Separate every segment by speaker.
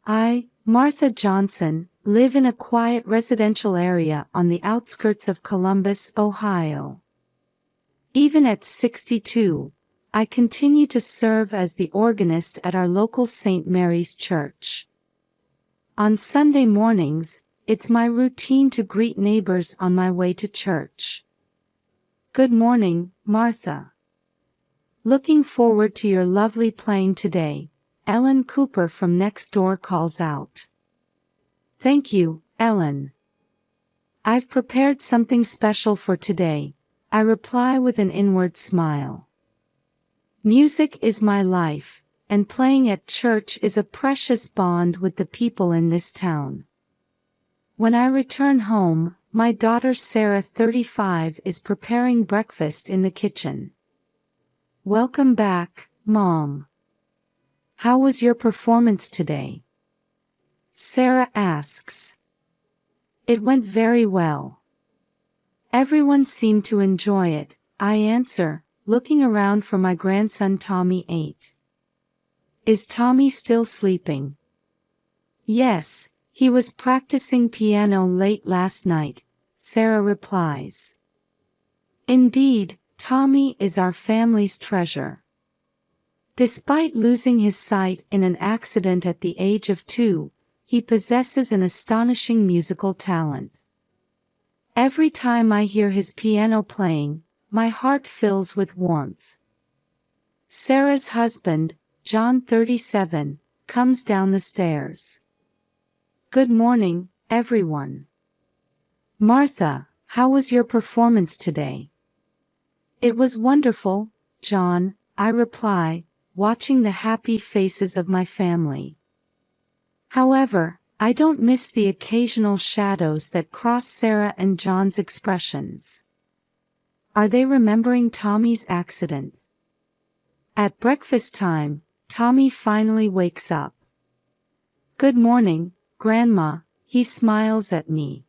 Speaker 1: I, Martha Johnson, live in a quiet residential area on the outskirts of Columbus, Ohio. Even at 62, I continue to serve as the organist at our local St. Mary's Church. On Sunday mornings, it's my routine to greet neighbors on my way to church. Good morning, Martha. Looking forward to your lovely playing today, Ellen Cooper from next door calls out. Thank you, Ellen. I've prepared something special for today, I reply with an inward smile. Music is my life, and playing at church is a precious bond with the people in this town. When I return home, my daughter Sarah, 35, is preparing breakfast in the kitchen. Welcome back, Mom. How was your performance today? Sarah asks. It went very well. Everyone seemed to enjoy it, I answer, looking around for my grandson Tommy, 8. Is Tommy still sleeping? Yes, he was practicing piano late last night, Sarah replies. Indeed, Tommy is our family's treasure. Despite losing his sight in an accident at the age of 2, he possesses an astonishing musical talent. Every time I hear his piano playing, my heart fills with warmth. Sarah's husband, John, 37, comes down the stairs. Good morning, everyone. Martha, how was your performance today? It was wonderful, John, I reply, watching the happy faces of my family. However, I don't miss the occasional shadows that cross Sarah and John's expressions. Are they remembering Tommy's accident? At breakfast time, Tommy finally wakes up. Good morning, Grandma, he smiles at me.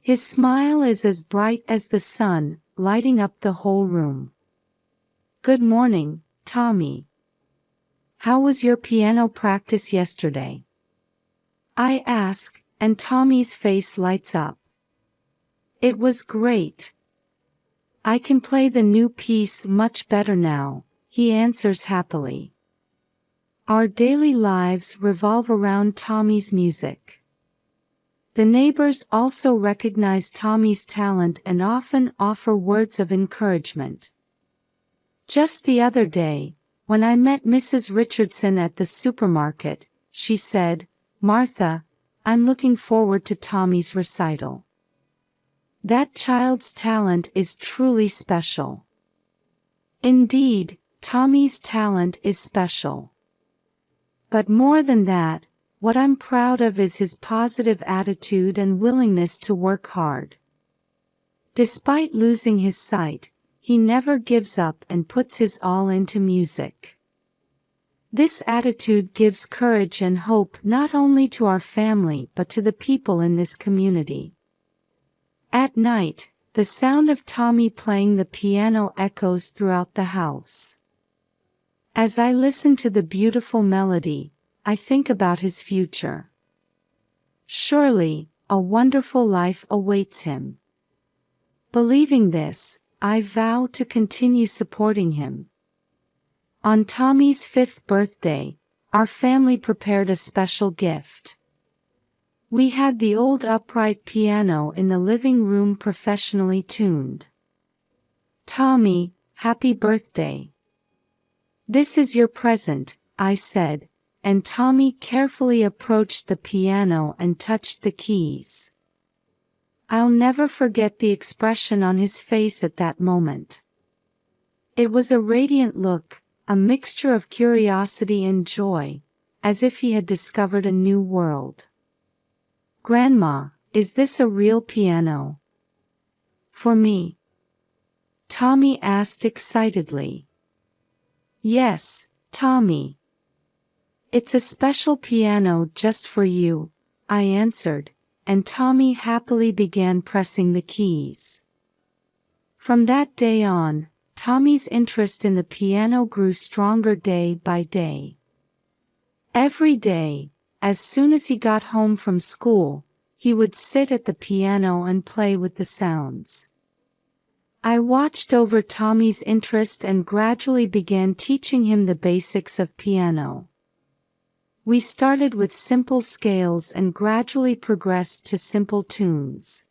Speaker 1: His smile is as bright as the sun, lighting up the whole room. Good morning, Tommy. How was your piano practice yesterday? I ask, and Tommy's face lights up. It was great. I can play the new piece much better now, he answers happily. Our daily lives revolve around Tommy's music. The neighbors also recognize Tommy's talent and often offer words of encouragement. Just the other day, when I met Mrs. Richardson at the supermarket, she said, Martha, I'm looking forward to Tommy's recital. That child's talent is truly special. Indeed, Tommy's talent is special. But more than that, what I'm proud of is his positive attitude and willingness to work hard. Despite losing his sight, he never gives up and puts his all into music. This attitude gives courage and hope not only to our family but to the people in this community. At night, the sound of Tommy playing the piano echoes throughout the house. As I listen to the beautiful melody, I think about his future. Surely, a wonderful life awaits him. Believing this, I vow to continue supporting him. On Tommy's 5th birthday, our family prepared a special gift. We had the old upright piano in the living room professionally tuned. Tommy, happy birthday. This is your present, I said, and Tommy carefully approached the piano and touched the keys. I'll never forget the expression on his face at that moment. It was a radiant look, a mixture of curiosity and joy, as if he had discovered a new world. Grandma, is this a real piano? For me? Tommy asked excitedly. Yes, Tommy. It's a special piano just for you, I answered, and Tommy happily began pressing the keys. From that day on, Tommy's interest in the piano grew stronger day by day. Every day, As soon as he got home from school, he would sit at the piano and play with the sounds. I watched over Tommy's interest and gradually began teaching him the basics of piano. We started with simple scales and gradually progressed to simple tunes.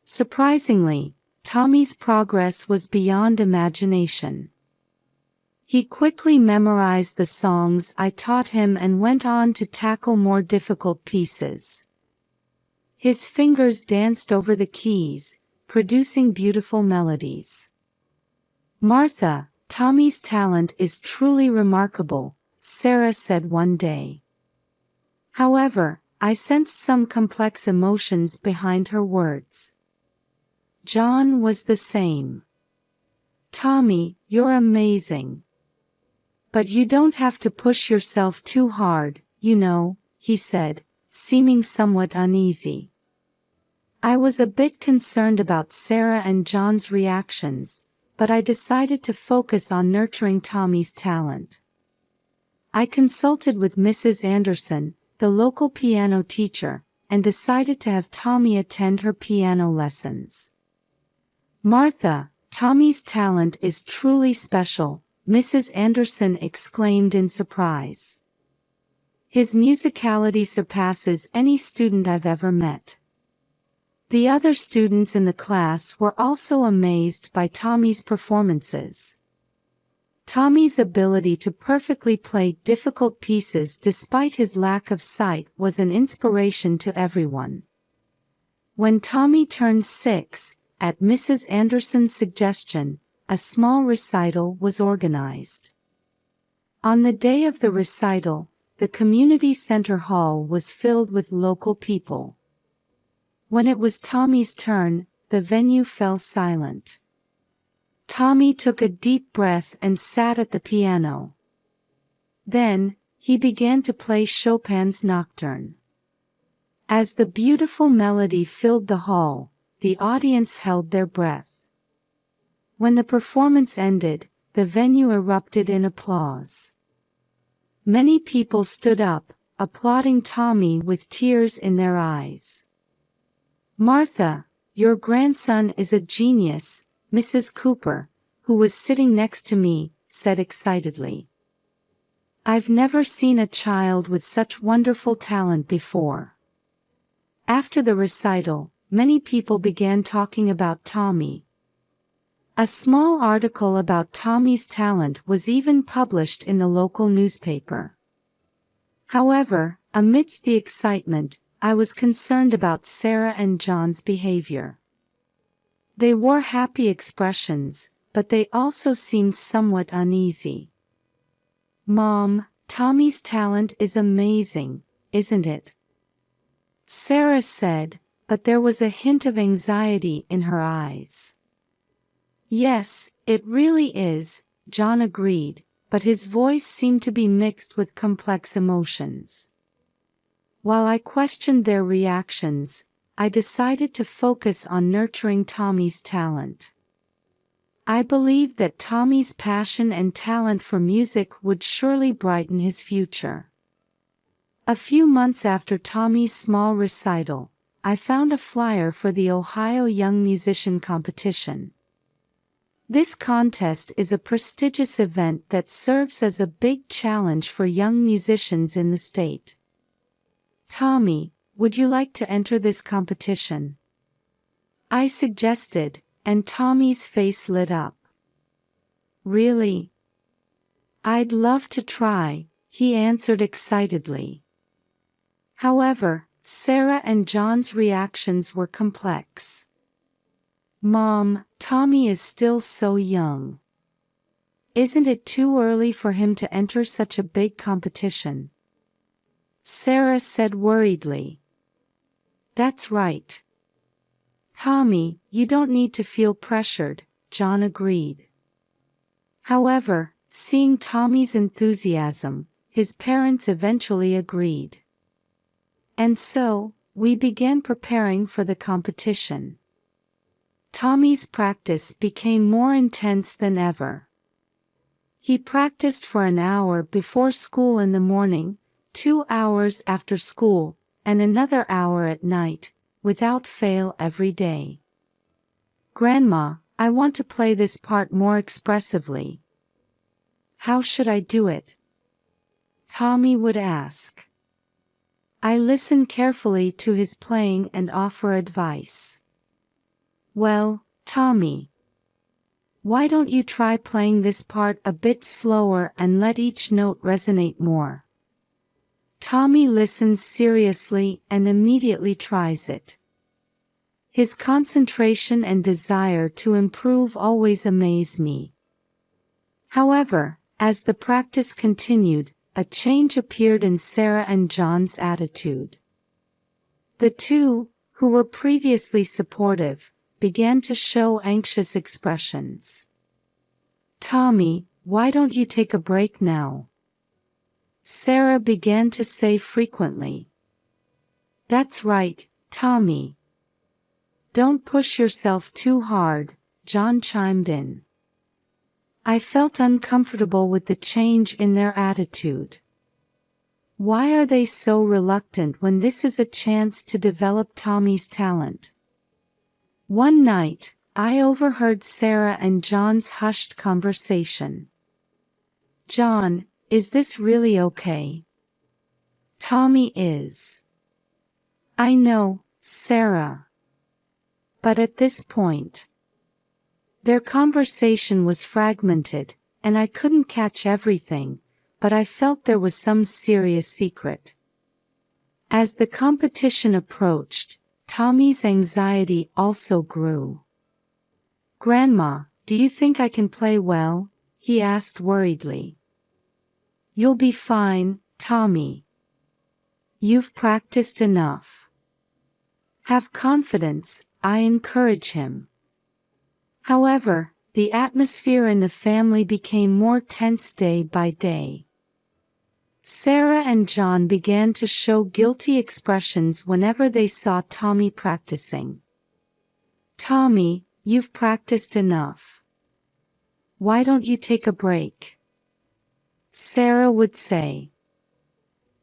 Speaker 1: Surprisingly, Tommy's progress was beyond imagination. He quickly memorized the songs I taught him and went on to tackle more difficult pieces. His fingers danced over the keys, producing beautiful melodies. "Martha, Tommy's talent is truly remarkable," Sarah said one day. However, I sensed some complex emotions behind her words. John was the same. "Tommy, you're amazing. But you don't have to push yourself too hard, you know," he said, seeming somewhat uneasy. I was a bit concerned about Sarah and John's reactions, but I decided to focus on nurturing Tommy's talent. I consulted with Mrs. Anderson, the local piano teacher, and decided to have Tommy attend her piano lessons. "Martha, Tommy's talent is truly special," Mrs. Anderson exclaimed in surprise. "His musicality surpasses any student I've ever met." The other students in the class were also amazed by Tommy's performances. Tommy's ability to perfectly play difficult pieces despite his lack of sight was an inspiration to everyone. When Tommy turned 6, at Mrs. Anderson's suggestion, a small recital was organized. On the day of the recital, the community center hall was filled with local people. When it was Tommy's turn, the venue fell silent. Tommy took a deep breath and sat at the piano. Then, he began to play Chopin's Nocturne. As the beautiful melody filled the hall, the audience held their breath. When the performance ended, the venue erupted in applause. Many people stood up, applauding Tommy with tears in their eyes. "Martha, your grandson is a genius," Mrs. Cooper, who was sitting next to me, said excitedly. "I've never seen a child with such wonderful talent before." After the recital, many people began talking about Tommy. A small article about Tommy's talent was even published in the local newspaper. However, amidst the excitement, I was concerned about Sarah and John's behavior. They wore happy expressions, but they also seemed somewhat uneasy. "Mom, Tommy's talent is amazing, isn't it?" Sarah said, but there was a hint of anxiety in her eyes. "Yes, it really is," John agreed, but his voice seemed to be mixed with complex emotions. While I questioned their reactions, I decided to focus on nurturing Tommy's talent. I believed that Tommy's passion and talent for music would surely brighten his future. A few months after Tommy's small recital, I found a flyer for the Ohio Young Musician Competition. This contest is a prestigious event that serves as a big challenge for young musicians in the state. "Tommy, would you like to enter this competition?" I suggested, and Tommy's face lit up. "Really? I'd love to try," he answered excitedly. However, Sarah and John's reactions were complex. "Mom, Tommy is still so young. Isn't it too early for him to enter such a big competition?" Sarah said worriedly. "That's right. Tommy, you don't need to feel pressured," John agreed. However, seeing Tommy's enthusiasm, his parents eventually agreed. And so, we began preparing for the competition. Tommy's practice became more intense than ever. He practiced for an hour before school in the morning, 2 hours after school, and another hour at night, without fail every day. Grandma, I want to play this part more expressively. How should I do it? Tommy would ask. I listen carefully to his playing and offer advice. Well, Tommy, why don't you try playing this part a bit slower and let each note resonate more? Tommy listens seriously and immediately tries it. His concentration and desire to improve always amaze me. However, as the practice continued, a change appeared in Sarah and John's attitude. The two, who were previously supportive, began to show anxious expressions. Tommy, why don't you take a break now? Sarah began to say frequently. That's right, Tommy. Don't push yourself too hard, John chimed in. I felt uncomfortable with the change in their attitude. Why are they so reluctant when this is a chance to develop Tommy's talent? One night, I overheard Sarah and John's hushed conversation. John, is this really okay? Tommy is. I know, Sarah. But at this point, their conversation was fragmented, and I couldn't catch everything, but I felt there was some serious secret. As the competition approached, Tommy's anxiety also grew. Grandma, do you think I can play well? He asked worriedly. You'll be fine, Tommy. You've practiced enough. Have confidence, I encourage him. However, the atmosphere in the family became more tense day by day. Sarah and John began to show guilty expressions whenever they saw Tommy practicing. Tommy, you've practiced enough. Why don't you take a break? Sarah would say.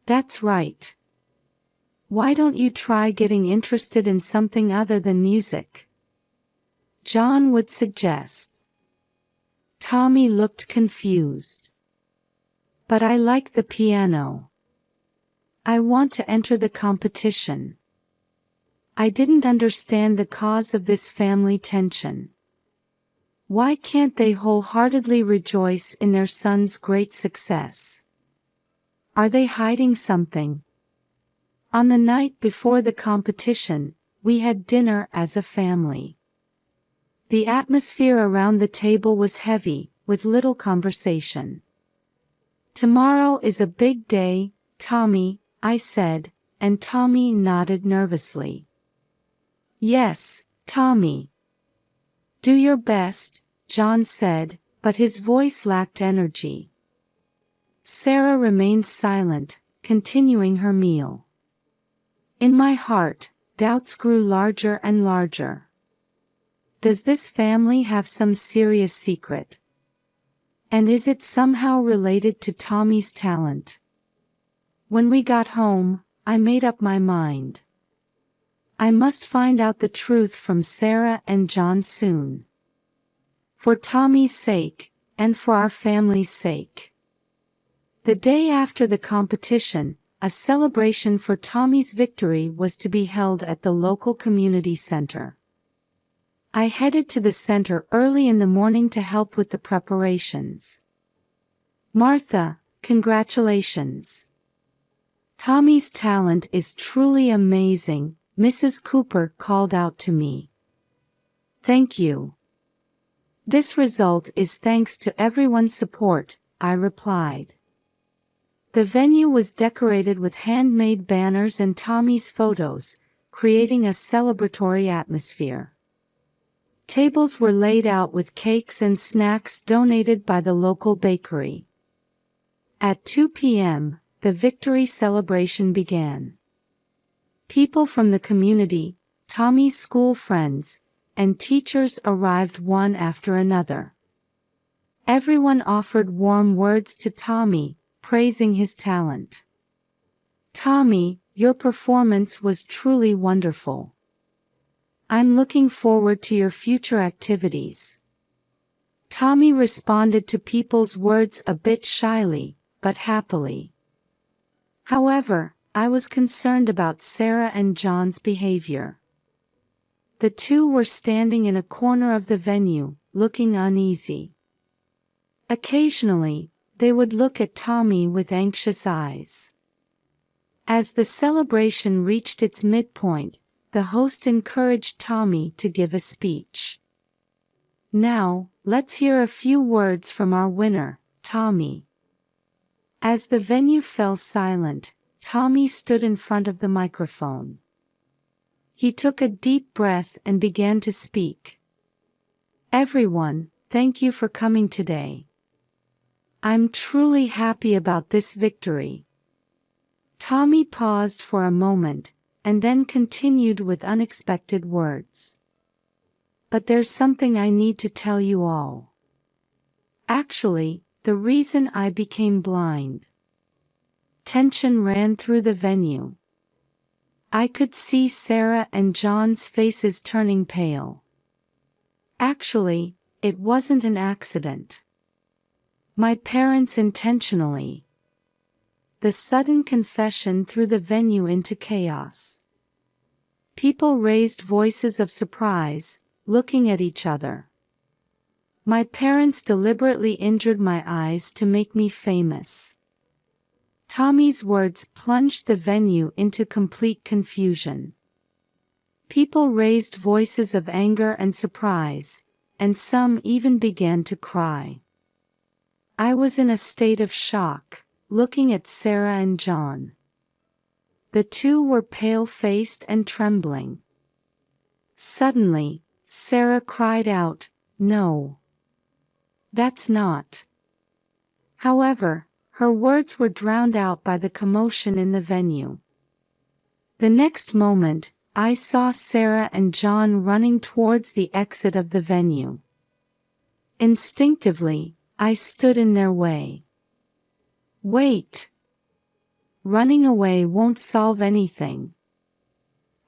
Speaker 1: That's right. Why don't you try getting interested in something other than music? John would suggest. Tommy looked confused. But I like the piano. I want to enter the competition. I didn't understand the cause of this family tension. Why can't they wholeheartedly rejoice in their son's great success? Are they hiding something? On the night before the competition, we had dinner as a family. The atmosphere around the table was heavy, with little conversation. Tomorrow is a big day, Tommy, I said, and Tommy nodded nervously. Yes, Tommy. Do your best, John said, but his voice lacked energy. Sarah remained silent, continuing her meal. In my heart, doubts grew larger and larger. Does this family have some serious secret? And is it somehow related to Tommy's talent? When we got home, I made up my mind. I must find out the truth from Sarah and John soon. For Tommy's sake, and for our family's sake. The day after the competition, a celebration for Tommy's victory was to be held at the local community center. I headed to the center early in the morning to help with the preparations. Martha, congratulations. Tommy's talent is truly amazing, Mrs. Cooper called out to me. Thank you. This result is thanks to everyone's support, I replied. The venue was decorated with handmade banners and Tommy's photos, creating a celebratory atmosphere. Tables were laid out with cakes and snacks donated by the local bakery. At 2 p.m., the victory celebration began. People from the community, Tommy's school friends, and teachers arrived one after another. Everyone offered warm words to Tommy, praising his talent. "Tommy, your performance was truly wonderful. I'm looking forward to your future activities." Tommy responded to people's words a bit shyly, but happily. However, I was concerned about Sarah and John's behavior. The two were standing in a corner of the venue, looking uneasy. Occasionally, they would look at Tommy with anxious eyes. As the celebration reached its midpoint, the host encouraged Tommy to give a speech. "Now, let's hear a few words from our winner, Tommy." As the venue fell silent, Tommy stood in front of the microphone. He took a deep breath and began to speak. "Everyone, thank you for coming today. I'm truly happy about this victory." Tommy paused for a moment, and then continued with unexpected words. "But there's something I need to tell you all. Actually, the reason I became blind." Tension ran through the venue. I could see Sarah and John's faces turning pale. Actually, it wasn't an accident. My parents intentionally. The sudden confession threw the venue into chaos. People raised voices of surprise, looking at each other. My parents deliberately injured my eyes to make me famous. Tommy's words plunged the venue into complete confusion. People raised voices of anger and surprise, and some even began to cry. I was in a state of shock, looking at Sarah and John. The two were pale-faced and trembling. Suddenly, Sarah cried out, "No. That's not." However, her words were drowned out by the commotion in the venue. The next moment, I saw Sarah and John running towards the exit of the venue. Instinctively, I stood in their way. "Wait. Running away won't solve anything."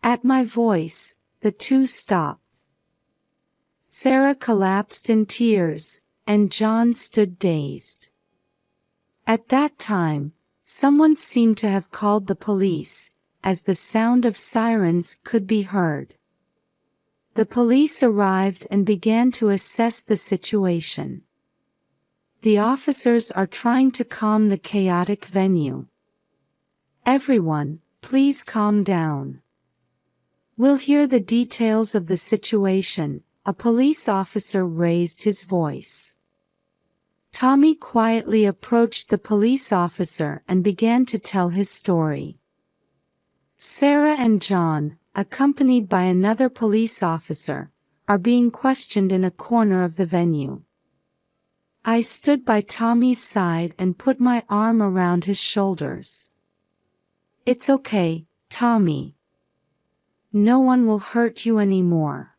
Speaker 1: At my voice, the two stopped. Sarah collapsed in tears, and John stood dazed. At that time, someone seemed to have called the police, as the sound of sirens could be heard. The police arrived and began to assess the situation. The officers are trying to calm the chaotic venue. "Everyone, please calm down. We'll hear the details of the situation." A police officer raised his voice. Tommy quietly approached the police officer and began to tell his story. Sarah and John, accompanied by another police officer, are being questioned in a corner of the venue. I stood by Tommy's side and put my arm around his shoulders. "It's okay, Tommy. No one will hurt you anymore."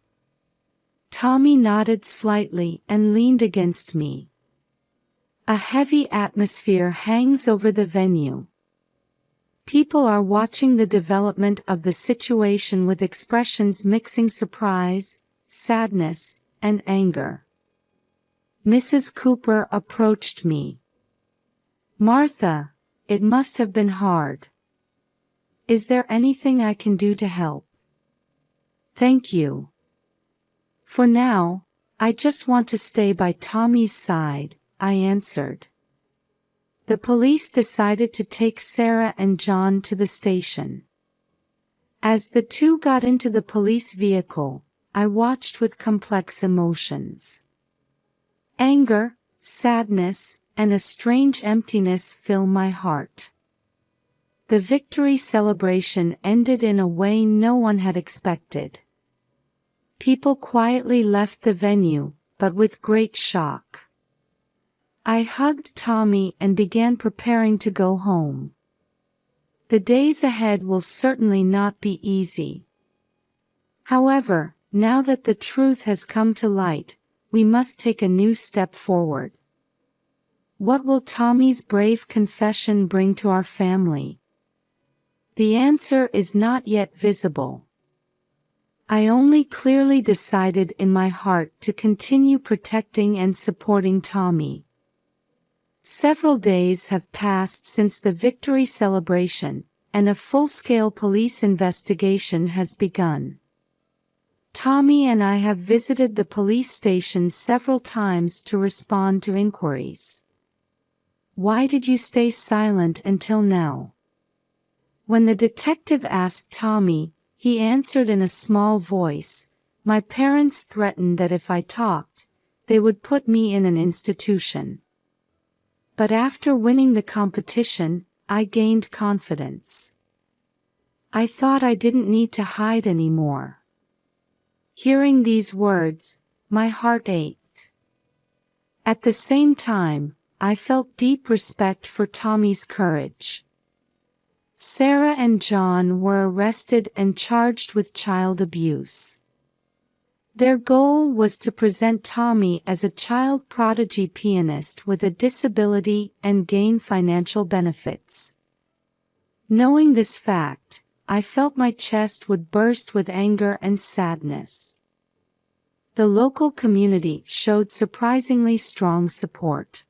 Speaker 1: Tommy nodded slightly and leaned against me. A heavy atmosphere hangs over the venue. People are watching the development of the situation with expressions mixing surprise, sadness, and anger. Mrs. Cooper approached me. "Martha, it must have been hard. Is there anything I can do to help?" "Thank you. For now, I just want to stay by Tommy's side," I answered. The police decided to take Sarah and John to the station. As the two got into the police vehicle, I watched with complex emotions. Anger, sadness, and a strange emptiness fill my heart. The victory celebration ended in a way no one had expected. People quietly left the venue, but with great shock. I hugged Tommy and began preparing to go home. The days ahead will certainly not be easy. However, now that the truth has come to light, we must take a new step forward. What will Tommy's brave confession bring to our family? The answer is not yet visible. I only clearly decided in my heart to continue protecting and supporting Tommy. Several days have passed since the victory celebration, and a full-scale police investigation has begun. Tommy and I have visited the police station several times to respond to inquiries. Why did you stay silent until now? When the detective asked Tommy, he answered in a small voice, "My parents threatened that if I talked, they would put me in an institution. But after winning the competition, I gained confidence. I thought I didn't need to hide anymore." Hearing these words, my heart ached. At the same time, I felt deep respect for Tommy's courage. Sarah and John were arrested and charged with child abuse. Their goal was to present Tommy as a child prodigy pianist with a disability and gain financial benefits. Knowing this fact, I felt my chest would burst with anger and sadness. The local community showed surprisingly strong support.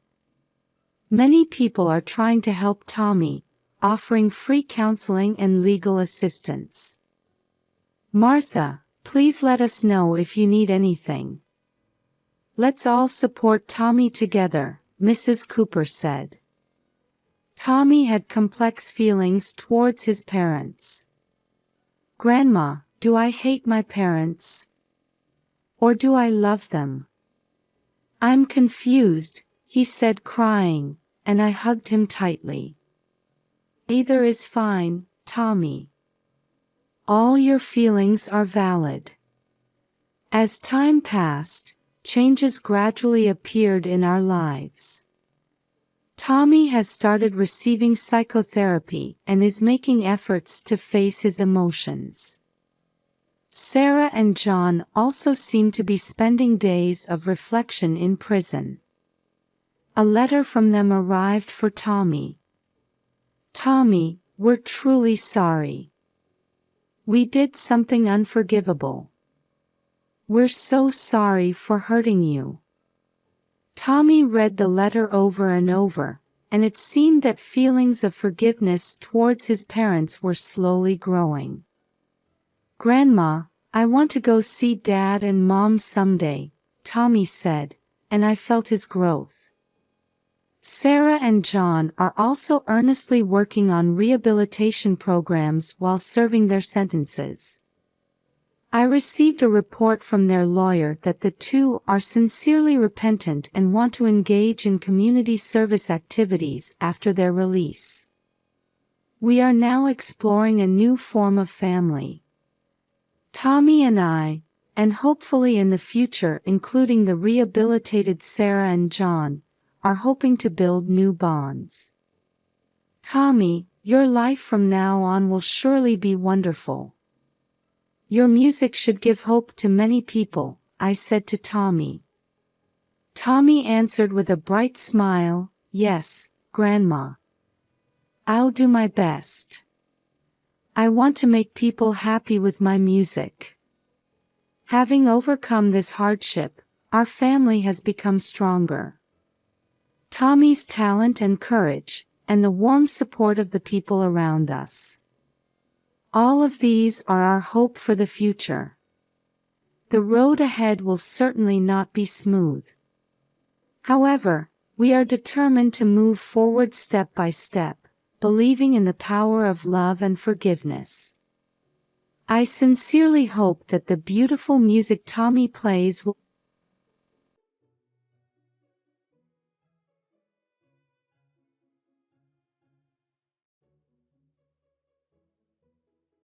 Speaker 1: Many people are trying to help Tommy, offering free counseling and legal assistance. "Martha, please let us know if you need anything. Let's all support Tommy together," Mrs. Cooper said. Tommy had complex feelings towards his parents. "Grandma, do I hate my parents? Or do I love them? I'm confused," he said crying, and I hugged him tightly. "Either is fine, Tommy. All your feelings are valid." As time passed, changes gradually appeared in our lives. Tommy has started receiving psychotherapy and is making efforts to face his emotions. Sarah and John also seem to be spending days of reflection in prison. A letter from them arrived for Tommy. "Tommy, we're truly sorry. We did something unforgivable. We're so sorry for hurting you." Tommy read the letter over and over, and it seemed that feelings of forgiveness towards his parents were slowly growing. "Grandma, I want to go see Dad and Mom someday," Tommy said, and I felt his growth. Sarah and John are also earnestly working on rehabilitation programs while serving their sentences. I received a report from their lawyer that the two are sincerely repentant and want to engage in community service activities after their release. We are now exploring a new form of family. Tommy and I, and hopefully in the future including the rehabilitated Sarah and John, are hoping to build new bonds. "Tommy, your life from now on will surely be wonderful. Your music should give hope to many people," I said to Tommy. Tommy answered with a bright smile, "Yes, Grandma. I'll do my best. I want to make people happy with my music." Having overcome this hardship, our family has become stronger. Tommy's talent and courage, and the warm support of the people around us. All of these are our hope for the future. The road ahead will certainly not be smooth. However, we are determined to move forward step by step, believing in the power of love and forgiveness. I sincerely hope that the beautiful music Tommy plays will